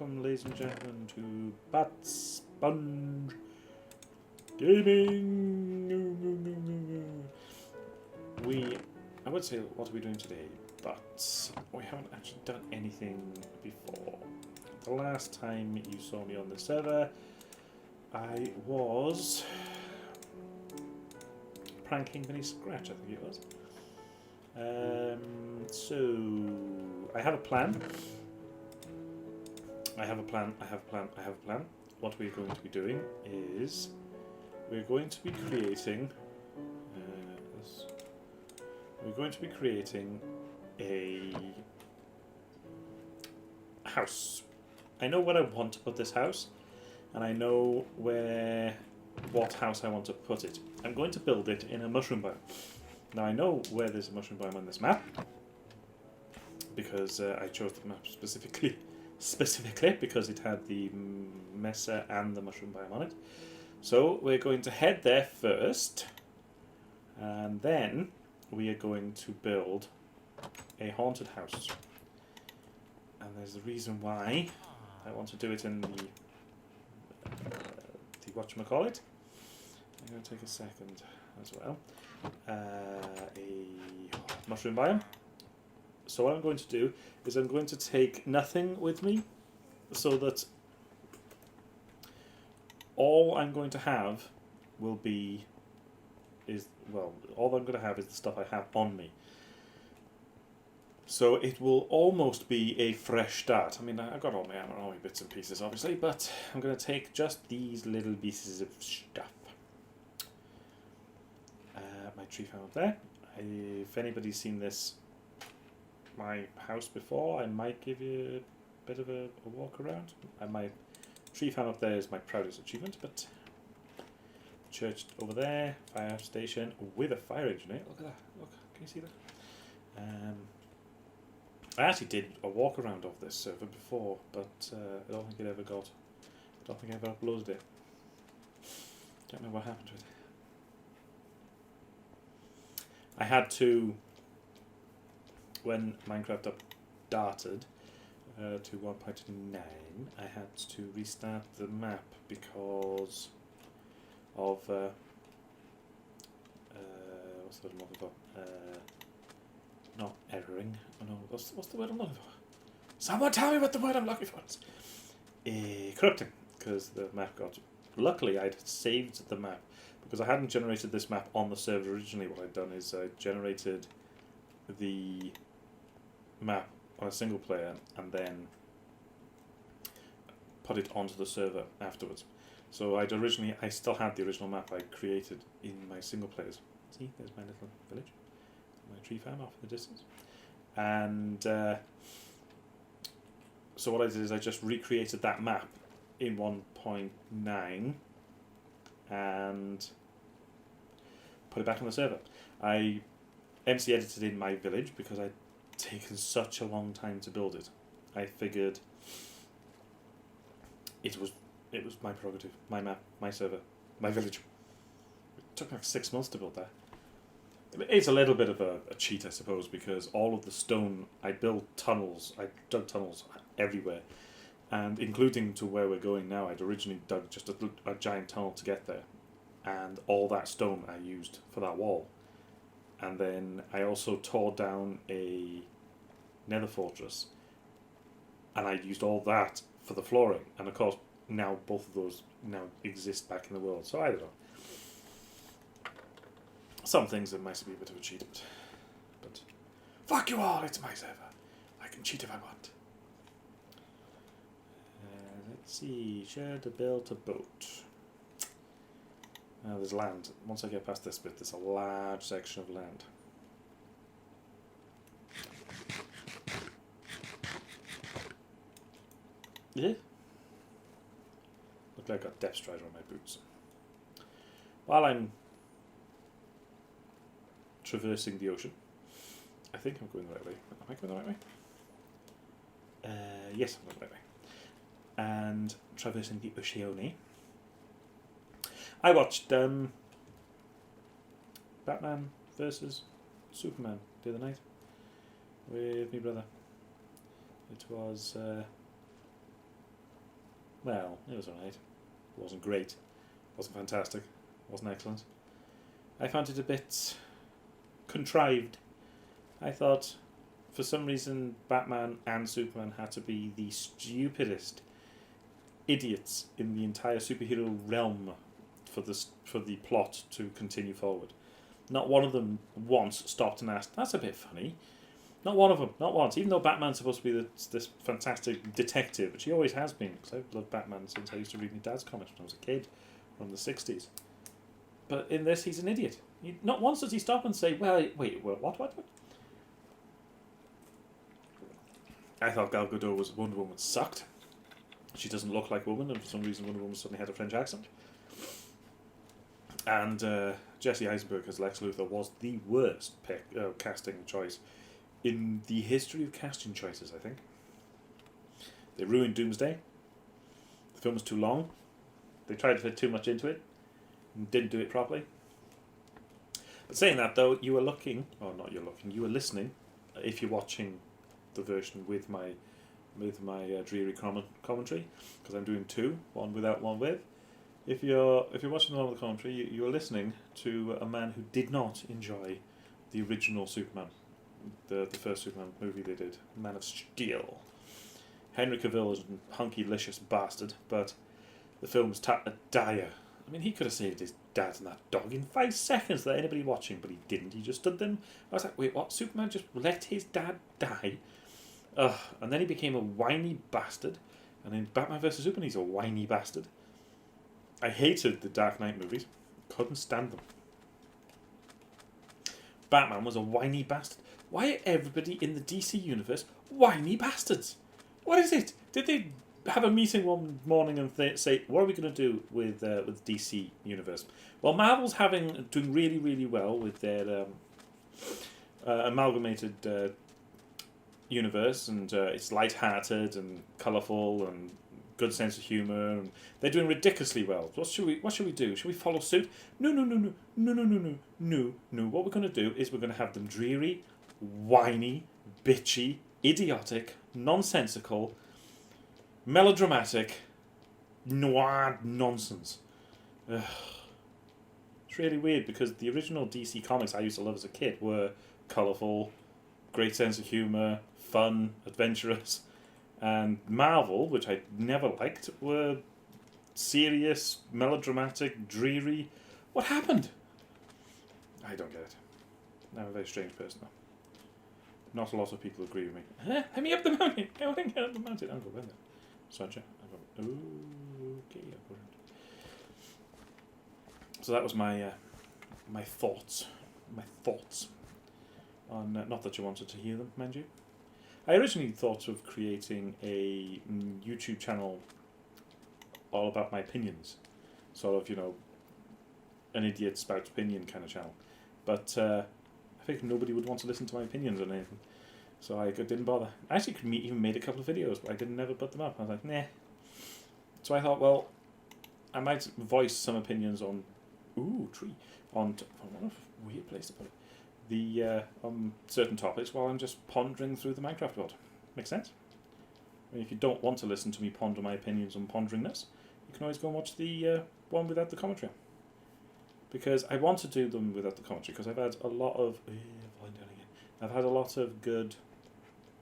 welcome, ladies and gentlemen, to BatSponge Gaming. I would say, what are we doing today? But we haven't actually done anything before. The last time you saw me on the server, I was pranking Vinny Scratch, I think it was. So I have a plan. I have a plan. What we're going to be doing is we're going to be creating a house. I know where I want to put this house, and I know what house I want to put it. I'm going to build it in a mushroom biome. Now I know where there's a mushroom biome on this map because I chose the map specifically because it had the mesa and the mushroom biome on it. So we're going to head there first, and then we are going to build a haunted house. And there's a reason why I want to do it in the whatchamacallit. I'm going to take a second as well. A mushroom biome. So what I'm going to do is I'm going to take nothing with me, so that all I'm going to have will be all I'm going to have is the stuff I have on me. So it will almost be a fresh start. I mean, I've got all my armor, all my bits and pieces, obviously, but I'm going to take just these little pieces of stuff. My tree farm up there. If anybody's seen my house before, I might give you a bit of a walk around. My tree farm up there is my proudest achievement, but church over there, fire station with a fire engine. Look at that. Look, can you see that? I actually did a walk around of this server before, but I don't think I ever uploaded it. Don't know what happened to it. I had to, when Minecraft updated to 1.9, I had to restart the map because of what's the word I'm looking for? Not erroring. Oh no, what's the word I'm looking for? Someone tell me what the word I'm looking for is. Corrupting, because the map got. Luckily, I'd saved the map because I hadn't generated this map on the server originally. What I'd done is I generated the map on a single player and then put it onto the server afterwards. So I still had the original map I created in my single players. See, there's my little village, my tree farm off in the distance. And so what I did is I just recreated that map in 1.9 and put it back on the server. I MC edited in my village because I'd taken such a long time to build it. I figured it was my prerogative, my map, my server, my village. It took me like 6 months to build that. It's a little bit of a cheat, I suppose, because all of the stone, I dug tunnels everywhere, and including to where we're going now. I'd originally dug just a giant tunnel to get there, and all that stone I used for that wall. And then I also tore down a nether fortress, and I used all that for the flooring. And of course, now both of those now exist back in the world. So I don't know. Some things that might be a bit of a cheat, but fuck you all, it's my server. I can cheat if I want. Let's see, share to build a boat. Now there's land. Once I get past this bit, there's a large section of land. Yeah. Look like I got Depth Strider on my boots. While I'm traversing the ocean, I think I'm going the right way. Am I going the right way? Yes, I'm going the right way. And traversing the ocean, I watched Batman versus Superman the other night with my brother. It was Well, it was alright. It wasn't great. It wasn't fantastic. It wasn't excellent. I found it a bit contrived. I thought, for some reason, Batman and Superman had to be the stupidest idiots in the entire superhero realm for the plot to continue forward. Not one of them once stopped and asked, "That's a bit funny." Not one of them, not once. Even though Batman's supposed to be this fantastic detective, which he always has been, because I've loved Batman since I used to read my dad's comics when I was a kid, from the 60s. But in this, he's an idiot. Not once does he stop and say, "Well, wait, what? I thought Gal Gadot was Wonder Woman sucked. She doesn't look like a woman, and for some reason Wonder Woman suddenly had a French accent. And Jesse Eisenberg as Lex Luthor was the worst casting choice in the history of casting choices, I think. They ruined Doomsday. The film was too long. They tried to fit too much into it and didn't do it properly. But saying that, though, you were listening, if you're watching the version with my dreary commentary, because I'm doing two, one without, one with. If you're watching the one with the commentary, you're listening to a man who did not enjoy the original Superman, the first Superman movie they did, Man of Steel. Henry Cavill is a hunky-licious bastard, but the film was dire. I mean, he could have saved his dad and that dog in 5 seconds without anybody watching, but he didn't. He just stood there. I was like, wait, what? Superman just let his dad die? And then he became a whiny bastard. And in Batman vs Superman, he's a whiny bastard. I hated the Dark Knight movies. Couldn't stand them. Batman was a whiny bastard. Why are everybody in the DC universe whiny bastards? What is it? Did they have a meeting one morning and say, what are we going to do with DC universe? Well, Marvel's doing really, really well with their amalgamated universe, and it's light-hearted and colourful and good sense of humour, and they're doing ridiculously well. What should we do? Should we follow suit? No. What we're going to do is we're going to have them dreary, whiny, bitchy, idiotic, nonsensical, melodramatic, noir nonsense. Ugh. It's really weird because the original DC comics I used to love as a kid were colourful, great sense of humour, fun, adventurous. And Marvel, which I never liked, were serious, melodramatic, dreary. What happened? I don't get it. I'm a very strange person now. Not a lot of people agree with me. Let me up the mountain. I want to get up the mountain. I'll go with it. Okay, I'll go around. So that was my thoughts. My thoughts. On not that you wanted to hear them, mind you. I originally thought of creating a YouTube channel all about my opinions. Sort of, an idiot spout opinion kind of channel. But I think nobody would want to listen to my opinions on anything. So I didn't bother. I actually even made a couple of videos, but I didn't never put them up. I was like, nah. So I thought, well, I might voice some opinions on... tree. On what a weird place to put it. On certain topics while I'm just pondering through the Minecraft world. Makes sense? I mean, if you don't want to listen to me ponder my opinions on ponderingness, you can always go and watch the one without the commentary. Because I want to do them without the commentary, because I've had a lot of... I've had a lot of good...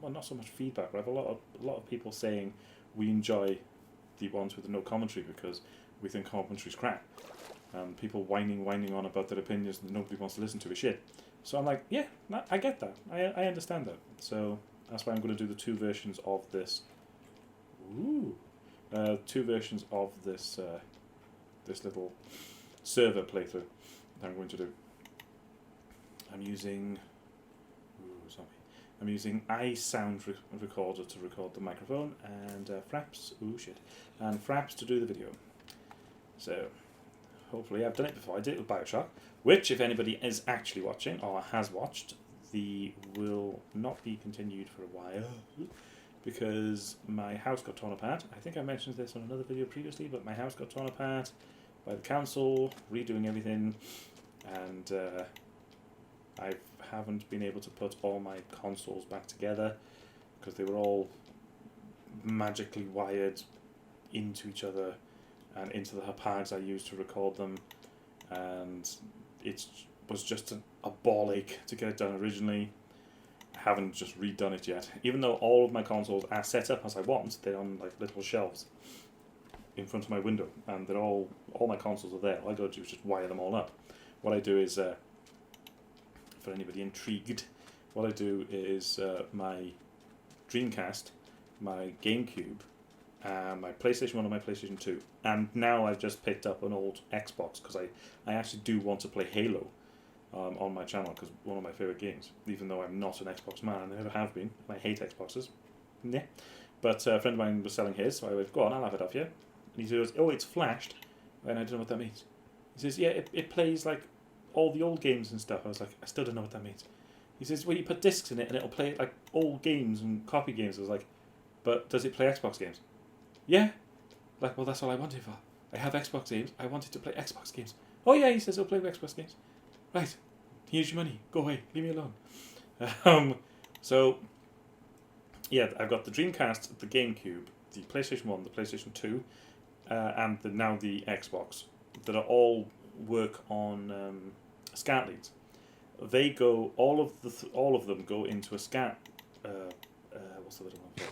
Well, not so much feedback, but I have a lot of people saying we enjoy the ones with no commentary because we think commentary's crap. And people whining on about their opinions that nobody wants to listen to is shit. So I'm like, yeah, I get that. I understand that. So that's why I'm going to do the two versions of this. Two versions of this this little server playthrough that I'm going to do. I'm using iSound recorder to record the microphone and Fraps. And Fraps to do the video. So hopefully I've done it before. I did it with Bioshock, which, if anybody is actually watching or has watched, will not be continued for a while because my house got torn apart. I think I mentioned this on another video previously, but my house got torn apart by the council, redoing everything, and I haven't been able to put all my consoles back together because they were all magically wired into each other and into the hapags I used to record them, and it was just a ball ache to get it done originally. I haven't just redone it yet, even though all of my consoles are set up as I want. They're on like little shelves in front of my window, and they're all my consoles are there. All I got to do is just wire them all up. What I do is, for anybody intrigued, what I do is my Dreamcast, my GameCube, my PlayStation 1 and my PlayStation 2. And now I've just picked up an old Xbox because I actually do want to play Halo on my channel, because one of my favourite games, even though I'm not an Xbox man, I never have been. I hate Xboxes. Yeah. But a friend of mine was selling his, so I went, go on, I'll have it off you. And he says, oh, it's flashed. And I don't know what that means. He says, yeah, it plays like all the old games and stuff. I was like, I still don't know what that means. He says, well, you put discs in it and it'll play like old games and copy games. I was like, but does it play Xbox games? Yeah. Like, well, that's all I want it for. I have Xbox games. I wanted to play Xbox games. Oh, yeah, he says, it'll play Xbox games. Right. Here's your money. Go away. Leave me alone. So, yeah, I've got the Dreamcast, the GameCube, the PlayStation 1, the PlayStation 2, and now the Xbox, that are all work on SCART leads. They go, all of them go into a SCART, what's the other one for?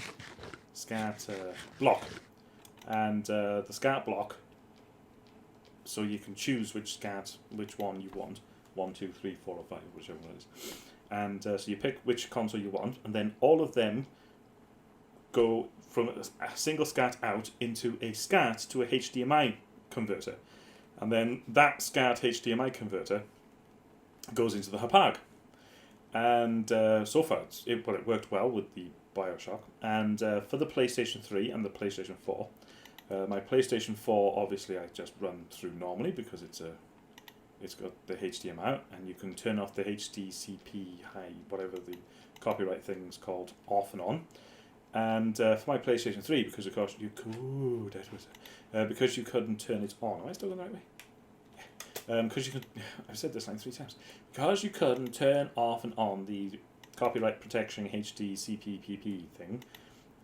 A SCART block. And the SCART block, so you can choose which one you want, 1, 2, 3, 4 or 5, whichever one it is. And so you pick which console you want, and then all of them go from a single SCART out into a SCART to a HDMI converter. And then that SCART HDMI converter goes into the hapag. And so far, it worked well with the Bioshock. And for the PlayStation 3 and the PlayStation 4, my PlayStation 4, obviously, I just run through normally because it's got the HDMI out, and you can turn off the HDCP high, whatever the copyright thing's called, off and on. And for my PlayStation 3, because of course you could, because you couldn't turn it on. Am I still going the right way? Yeah. Because you could, I've said this like 3 times. Because you couldn't turn off and on the copyright protection HDCP thing,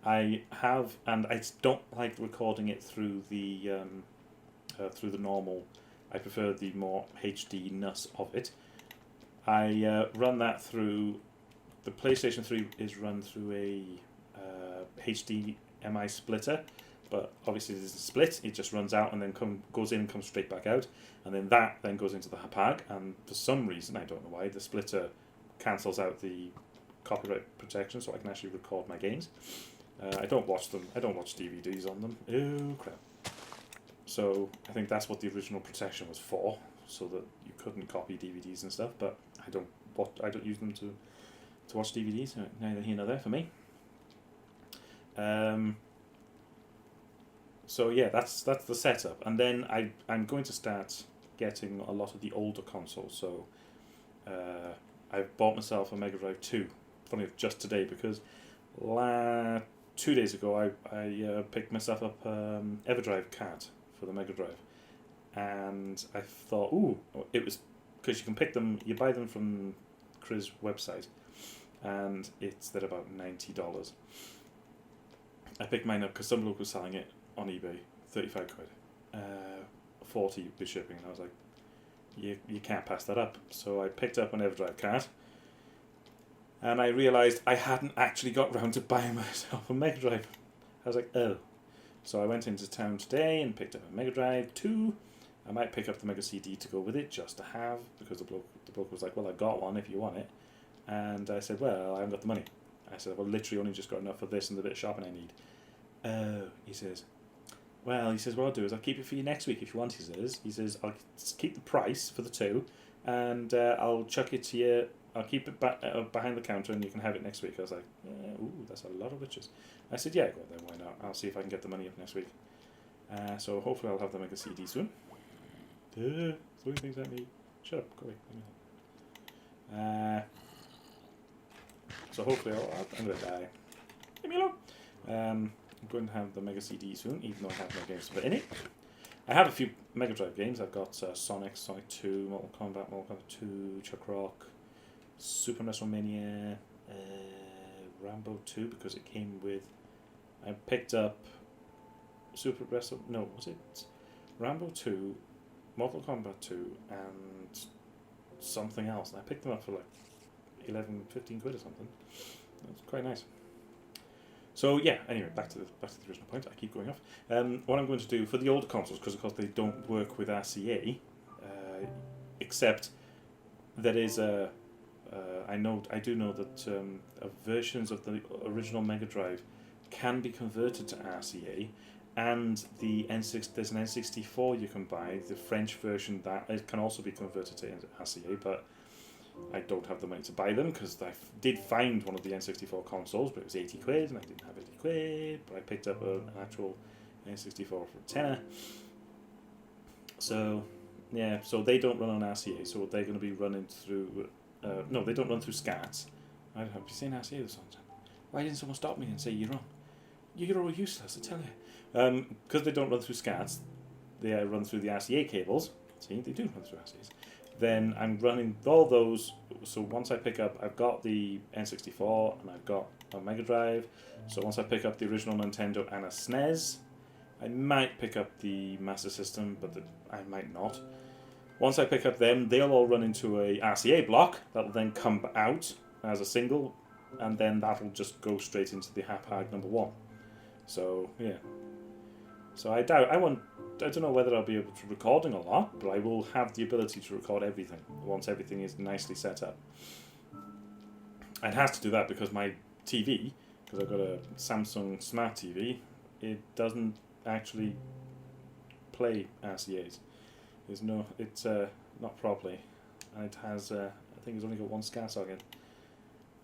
I have, and I don't like recording it through the normal. I prefer the more HD-ness of it. I run that through, the PlayStation 3 is run through a HDMI splitter, but obviously there's a split, it just runs out and then goes in and comes straight back out, and then that then goes into the hapag, and for some reason, I don't know why, the splitter cancels out the copyright protection so I can actually record my games. I don't watch them, I don't watch DVDs on them. Oh crap. So I think that's what the original protection was for, so that you couldn't copy DVDs and stuff. But I don't use them to watch DVDs. Neither here nor there for me. So yeah, that's the setup, and then I'm going to start getting a lot of the older consoles. So I've bought myself a Mega Drive 2. Funny enough, just today, because 2 days ago I picked myself up EverDrive card for the Mega Drive, and I thought, ooh, it was because you can pick them, you buy them from Chris' website, and they're about $90. I picked mine up because some bloke was selling it on eBay, 35 quid, 40 with shipping, and I was like, you can't pass that up. So I picked up an EverDrive card, and I realised I hadn't actually got round to buying myself a Mega Drive. I was like, oh. So I went into town today and picked up a Mega Drive 2. I might pick up the Mega CD to go with it, just to have, because the bloke was like, well, I've got one if you want it. And I said, well, I haven't got the money. I said, well, literally only just got enough for this and the bit of shopping I need. Oh, he says, what I'll do is I'll keep it for you next week if you want, he says, I'll keep the price for the 2, and I'll chuck it to you, I'll keep it behind the counter and you can have it next week. I was like, ooh, that's a lot of riches. I said, yeah, go then, why not? I'll see if I can get the money up next week. So hopefully I'll have the Mega CD soon. Throwing things at me. Shut up, go away. So hopefully I'm going to die. Leave me alone. I'm going to have the Mega CD soon, even though I have no games to put in it. I have a few Mega Drive games. I've got Sonic 2, Mortal Kombat 2, Chuck Rock, Super WrestleMania, Rambo 2, because it came with... I picked up Super Wrestle. No, was it Rambo 2, Mortal Kombat 2, and something else? And I picked them up for like 11, 15 quid or something. It's quite nice. So yeah, anyway, back to the original point. I keep going off. What I'm going to do for the older consoles, because of course they don't work with RCA, except there is a. I do know that versions of the original Mega Drive can be converted to RCA, and there's an N64 you can buy, the French version that it can also be converted to RCA, but I don't have the money to buy them because I did find one of the N64 consoles, but it was 80 quid and I didn't have 80 quid, but I picked up an actual N64 for a tenner. So, yeah, so they don't run on RCA, so they're going to be running through, no, they don't run through SCART. I have been saying RCA this whole time. Why didn't someone stop me and say you're wrong? You're all useless, I tell you. Because they don't run through SCART, they run through the RCA cables. See, they do run through RCAs. Then I'm running all those, so once I pick up, I've got the N64 and I've got a Mega Drive, so once I pick up the original Nintendo and a SNES, I might pick up the Master System, but I might not. Once I pick up them, they'll all run into a RCA block, that'll then come out as a single, and then that'll just go straight into the HAPAG number 1. So, yeah. So I don't know whether I'll be able to recording a lot, but I will have the ability to record everything once everything is nicely set up. It has to do that because my TV, because I've got a Samsung Smart TV, it doesn't actually play RCAs. It's not properly, and it has I think it's only got one SCART socket.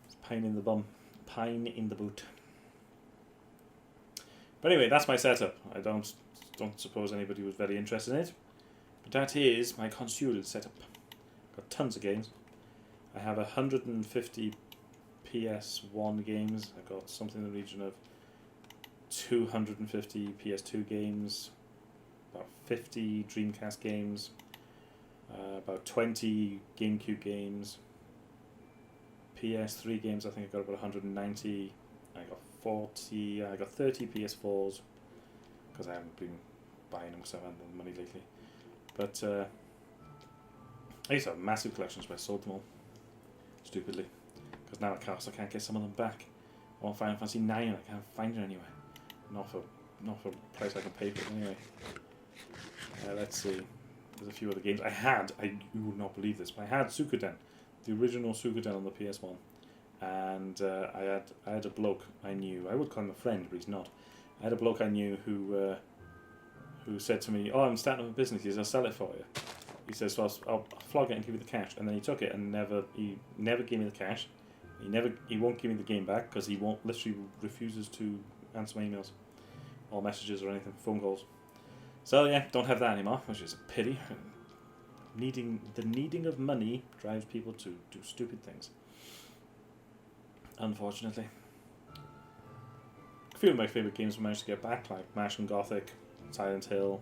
It's pain in the bum, pine in the boot. But anyway, that's my setup. I don't suppose anybody was very interested in it. But that is my console setup. Got tons of games. I have 150 PS1 games. I've got something in the region of 250 PS2 games, about 50 Dreamcast games, about 20 GameCube games, PS3 games I think I got about 190, I got 30 PS4s, because I haven't been buying them because I haven't had the money lately. But I used to have massive collections, but I sold them all, stupidly, because now I can't get some of them back. I want Final Fantasy 9 and I can't find it anywhere. Not for a price I can pay for it anyway. Let's see. There's a few other games. You would not believe this, but I had Suikoden, the original Suikoden on the PS1. And I had a bloke I knew. I would call him a friend, but he's not. I had a bloke I knew who said to me, "Oh, I'm starting up a business. He says, I'll sell it for you." He says, "So I'll flog it and give you the cash." And then he took it and he never gave me the cash. He won't give me the game back because he literally refuses to answer my emails or messages or anything, phone calls. So yeah, don't have that anymore, which is a pity. The needing of money drives people to do stupid things. Unfortunately. A few of my favourite games I managed to get back, like MASH and Gothic, Silent Hill,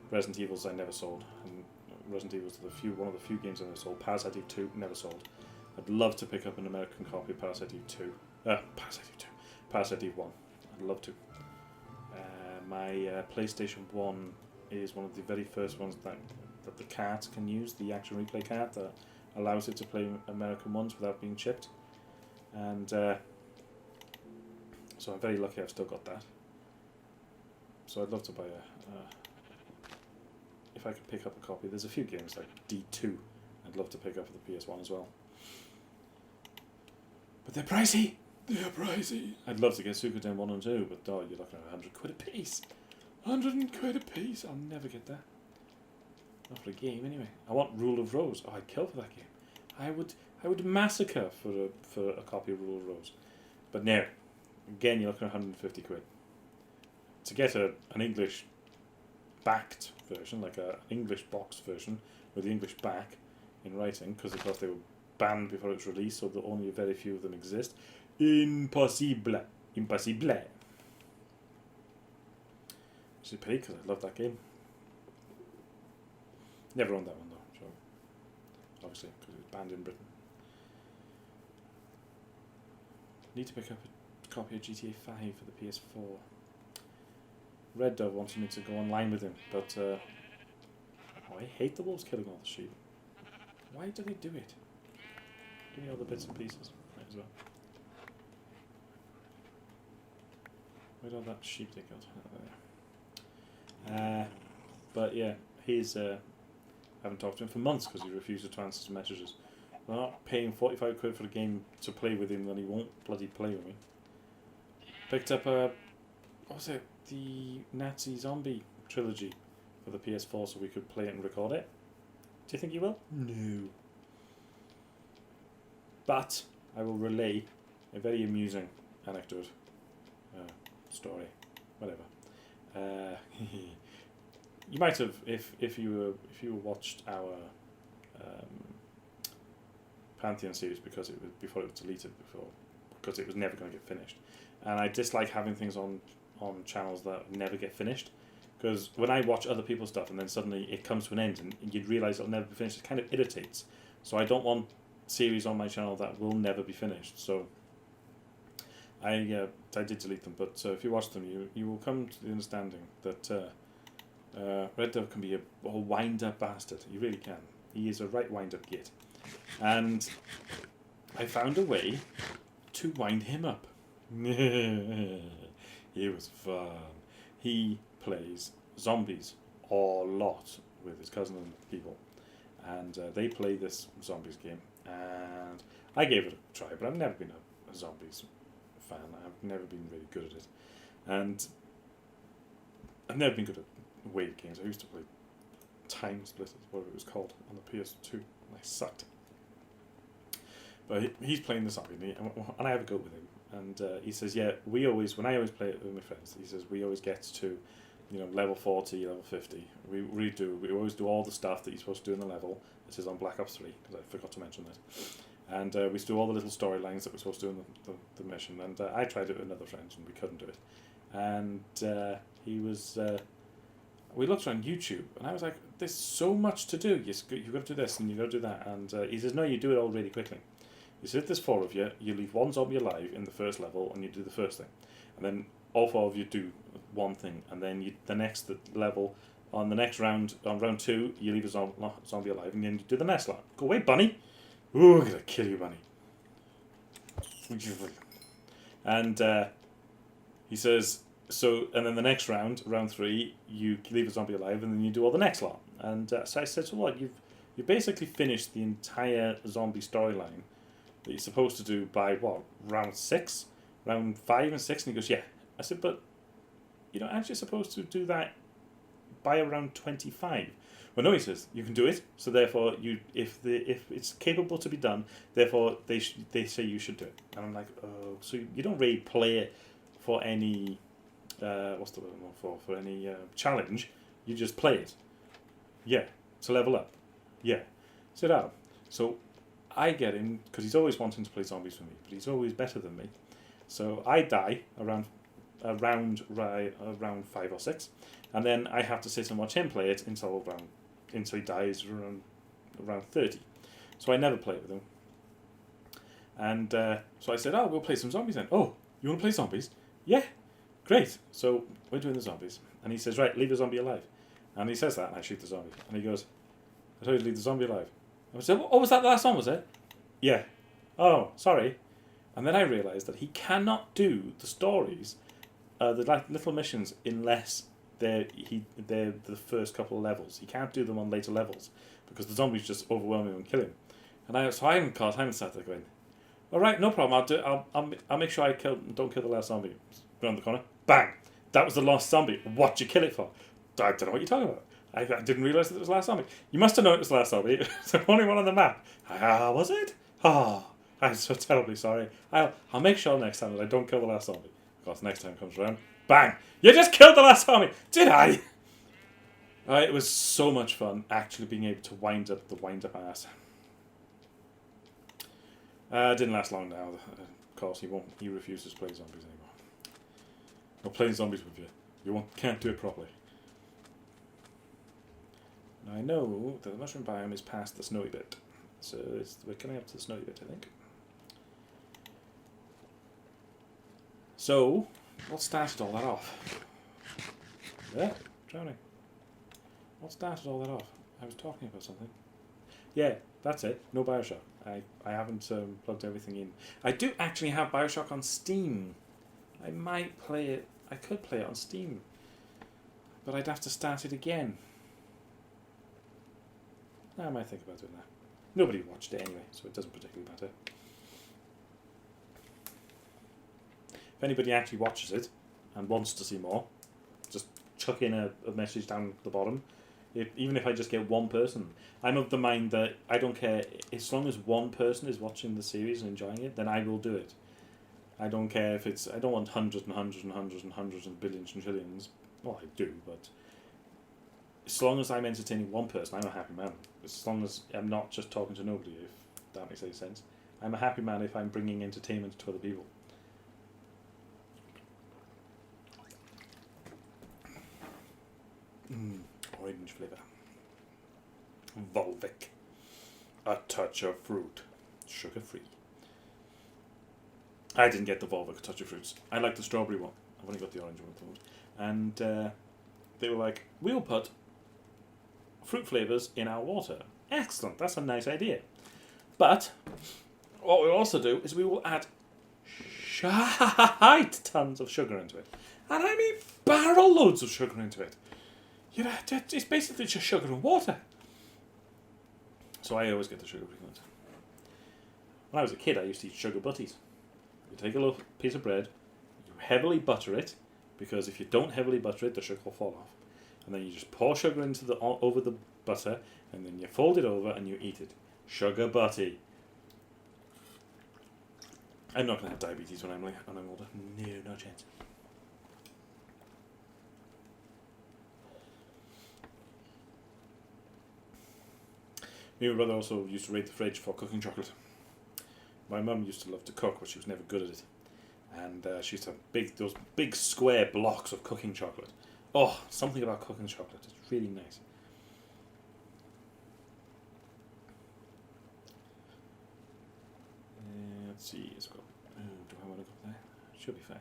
Resident Evils I never sold, and Resident Evil's one of the few games I never sold. Parasite Eve 2, never sold. I'd love to pick up an American copy of Parasite Eve 2. Parasite Eve 1. I'd love to. My PlayStation 1 is one of the very first ones that the cart can use, the action replay cart that allows it to play American ones without being chipped. And so I'm very lucky I've still got that. So I'd love to buy if I could pick up a copy. There's a few games like D2 I'd love to pick up for the PS1 as well. But they're pricey! I'd love to get Suikoden 1 and 2, but you're looking at 100 quid a piece. 100 quid a piece! I'll never get that. Not for a game anyway. I want Rule of Rose. Oh, I'd kill for that game. I would massacre for a copy of Rule of Rose. But no. Again, you're looking at 150 quid. To get an English backed version, like an English box version with the English back in writing, because of course they were banned before it was released, so that only very few of them exist. Impossible. Which is a pity, because I love that game. Never owned that one though, so obviously, because it was banned in Britain. Need to pick up a copy of GTA 5 for the PS4. Red Dove wanted me to go online with him, but oh, I hate the wolves killing all the sheep. Why do they do it? Give me all the bits and pieces. Might as well. Where'd all that sheep they got? Oh, there. But yeah, he's. I haven't talked to him for months because he refuses to answer some messages. I'm not paying 45 quid for a game to play with him, then he won't bloody play with me. Picked up what was it? The Nazi Zombie trilogy for the PS4 so we could play it and record it. Do you think you will? No. But I will relay a very amusing anecdote, story, whatever. You might have, if you watched our Pantheon series because it was before it was deleted because it was never going to get finished, and I dislike having things on channels that never get finished, because when I watch other people's stuff and then suddenly it comes to an end and you'd realise it'll never be finished, it kind of irritates. So I don't want series on my channel that will never be finished. So I did delete them, but if you watch them, you will come to the understanding that Red Dove can be a wind-up bastard. He really can. He is a right wind-up git. And I found a way to wind him up. It was fun. He plays zombies a lot with his cousin and people. And they play this zombies game. And I gave it a try, but I've never been a zombies fan. I've never been really good at it. And I've never been good at wave games. I used to play Time Splitters, whatever it was called, on the PS2. And I sucked. But he's playing the zombie, and I have a go with him. And he says, yeah, when I always play it with my friends, he says, we always get to, level 40, level 50. We always do all the stuff that you're supposed to do in the level. This is on Black Ops 3, because I forgot to mention that. And we do all the little storylines that we're supposed to do in the mission. And I tried it with another friend, and we couldn't do it. And he was... we looked around YouTube, and I was like, there's so much to do. You've got to do this, and you've got to do that. And he says, no, you do it all really quickly. He said, if there's 4 of you, you leave 1 zombie alive in the first level, and you do the first thing. And then all 4 of you do one thing. And then the next level, on the next round, on round 2, you leave a zombie alive, and then you do the next one. Go away, bunny. Ooh, I'm going to kill you, bunny. And he says... So, and then the next round 3, you leave a zombie alive, and then you do all the next lot. And so I said, so what? You've basically finished the entire zombie storyline that you're supposed to do by what? Round 6, round 5 and 6. And he goes, yeah. I said, but you're not actually supposed to do that by around 25. Well, no, he says you can do it. So therefore, if it's capable to be done, therefore they say you should do it. And I'm like, oh, so you don't really play it for any. What's the word for any challenge? You just play it. Yeah. To level up. Yeah. Sit down. So I get him because he's always wanting to play zombies with me, but he's always better than me. So I die around 5 or 6, and then I have to sit and watch him play it until he dies around 30. So I never play it with him. And so I said, oh, we'll play some zombies then. Oh, you want to play zombies? Yeah. Great. So we're doing the zombies. And he says, right, leave the zombie alive. And he says that, and I shoot the zombie. And he goes, I told you to leave the zombie alive. I said, oh, was that the last one, was it? Yeah. Oh, sorry. And then I realised that he cannot do the stories, the little missions, unless they're the first couple of levels. He can't do them on later levels, because the zombies just overwhelm him and kill him. And I haven't sat there going, all right, no problem, I'll make sure don't kill the last zombie. Around the corner, bang! That was the last zombie. What'd you kill it for? I don't know what you're talking about. I didn't realise that it was the last zombie. You must have known it was the last zombie. It's the only one on the map. Was it? I'm so terribly sorry. I'll make sure next time that I don't kill the last zombie. Of course, next time comes around, bang! You just killed the last zombie! Did I? It was so much fun actually being able to wind up ass. It didn't last long now. Of course, he refuses to play zombies anymore. Or playing zombies with you. You can't do it properly. Now I know that the mushroom biome is past the snowy bit. So we're coming up to the snowy bit, I think. So, what started all that off? Yeah, drowning. What started all that off? I was talking about something. Yeah, that's it. No Bioshock. I haven't plugged everything in. I do actually have Bioshock on Steam. I might play it. I could play it on Steam. But I'd have to start it again. I might think about doing that. Nobody watched it anyway, so it doesn't particularly matter. If anybody actually watches it and wants to see more, just chuck in a message down the bottom. Even if I just get one person. I'm of the mind that I don't care. As long as one person is watching the series and enjoying it, then I will do it. I don't care if it's... I don't want hundreds and hundreds and hundreds and hundreds and billions and trillions. Well, I do, but... as long as I'm entertaining one person, I'm a happy man. As long as I'm not just talking to nobody, if that makes any sense. I'm a happy man if I'm bringing entertainment to other people. Orange flavour. Volvic. A touch of fruit. Sugar free. I didn't get the Volvic a touch of fruits. I like the strawberry one. I've only got the orange one at the moment. And they were like, we'll put fruit flavours in our water. Excellent, that's a nice idea. But what we'll also do is we will add shite tons of sugar into it. And I mean barrel loads of sugar into it. You know, it's basically just sugar and water. So I always get the sugar frequent. When I was a kid, I used to eat sugar butties. You take a little piece of bread, you heavily butter it, because if you don't heavily butter it, the sugar will fall off. And then you just pour sugar into over the butter, and then you fold it over and you eat it. Sugar butty. I'm not going to have diabetes when I'm older. No chance. Me and my brother also used to raid the fridge for cooking chocolate. My mum used to love to cook, but she was never good at it. And she used to have those big square blocks of cooking chocolate. Oh, something about cooking chocolate. It's really nice. Let's see. Let's go. Do I want to go there? Should be fine.